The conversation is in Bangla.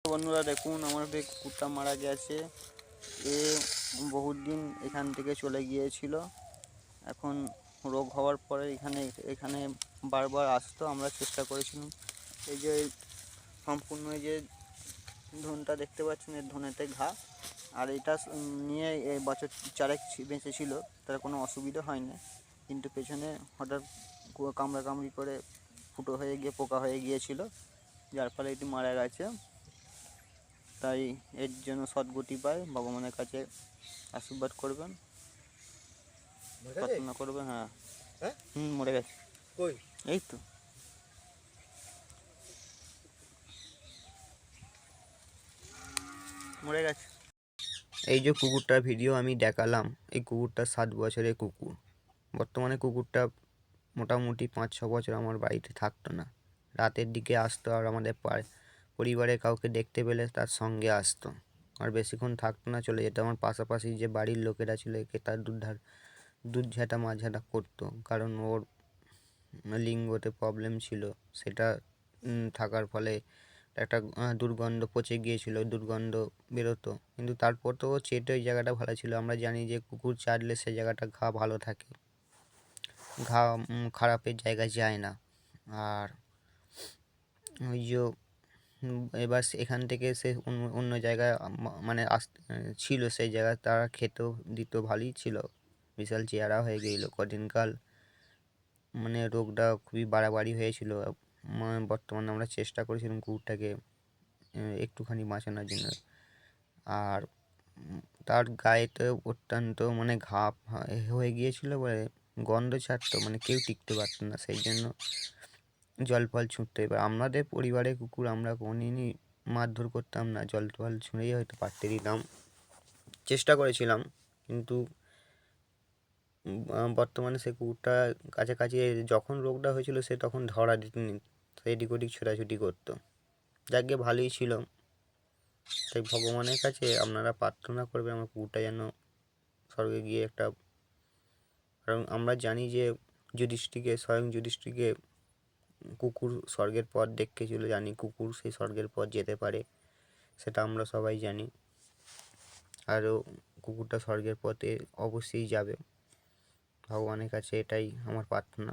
বন্ধুরা দেখুন, আমার এই কুকুরটা মারা গেছে। এ বহুত দিন এখান থেকে চলে গিয়েছিল। এখন রোগ হওয়ার পরে এখানে বারবার আসতো। আমরা চেষ্টা করেছিলাম। এই যে সম্পূর্ণ এই যে ধনটা দেখতে পাচ্ছেন, এর ধনেতে ঘা। আর এটা নিয়ে বছর চারেক বেঁচে ছিল, তার কোনো অসুবিধা হয়নি। কিন্তু পেছনে হঠাৎ কামড়াকামড়ি করে ফুটো হয়ে গিয়ে পোকা হয়ে গিয়েছিল, যার ফলে এটি মারা গেছে। তাই এর জন্য সদ্গতি পায়, ভগবানের কাছে আশীর্বাদ করবেন, প্রার্থনা করবেন। হ্যাঁ, মরে গেছে। কই? এই তো মরে গেছে। এই যে কুকুরটার ভিডিও আমি দেখালাম, এই কুকুরটা 7 বছরের কুকুর। বর্তমানে কুকুরটা মোটামুটি 5-6 বছর আমার বাড়িতে থাকতো না। রাতের দিকে আসতো, আর আমাদের পরিবারে কাউকে দেখতে পেলে তার সঙ্গে আসতো। আর বেশিক্ষণ থাকতো না, চলে যেত। আমার পাশাপাশি যে বাড়ির লোকেরা ছিল, একে তার দুধ ঝাঁটা মাঝাটা করতো, কারণ ওর লিঙ্গতে প্রবলেম ছিল। সেটা থাকার ফলে একটা দুর্গন্ধ পচে গিয়েছিল, দুর্গন্ধ বেরোতো। কিন্তু তারপর তো ও চেটে ওই জায়গাটা ভালো ছিল। আমরা জানি যে কুকুর চাটলে সে জায়গাটা ঘা ভালো থাকে, ঘা খারাপের জায়গায় যায় না। আর ওই যে এবার এখান থেকে সে অন্য জায়গায় মানে ছিল, সেই জায়গায় তারা খেতেও দিত, ভালোই ছিল। বিশাল চেহারা হয়ে গেছিলো কদিনকাল, মানে রোগটা খুবই বাড়াবাড়ি হয়েছিল। বর্তমানে আমরা চেষ্টা করেছিলাম কুকুরটাকে একটুখানি বাঁচানোর জন্য। আর তার গায়েতে অত্যন্ত মানে ঘা হয়ে গিয়েছিল বলে গন্ধ ছাড়তো, মানে কেউ টিকতে পারতো না। সেই জন্য জল ফল ছুঁড়তো। এবার আমাদের পরিবারের কুকুর, আমরা কোনোদিনই মারধর করতাম না, জল ফল ছুঁড়েই হয়তো পাঠিয়ে দিতাম, চেষ্টা করেছিলাম। কিন্তু বর্তমানে সে কুকুরটা কাছাকাছি যখন রোগটা হয়েছিল, সে তখন ধরা দিতনি, এদিক ওদিক ছোটাছুটি করতো। যাকে ভালোই ছিল। তাই ভগবানের কাছে আপনারা প্রার্থনা করবেন আমার কুকুরটা যেন স্বর্গে গিয়ে একটা, কারণ আমরা জানি যে স্বয়ং যুধিষ্ঠিরকে কুকুর স্বর্গের পথ দেখিয়েছিল। জানি কুকুর সেই স্বর্গের পথ যেতে পারে, সেটা আমরা সবাই জানি। আরও কুকুরটা স্বর্গের পথে অবশ্যই যাবে। ভগবানের কাছে এটাই আমার প্রার্থনা।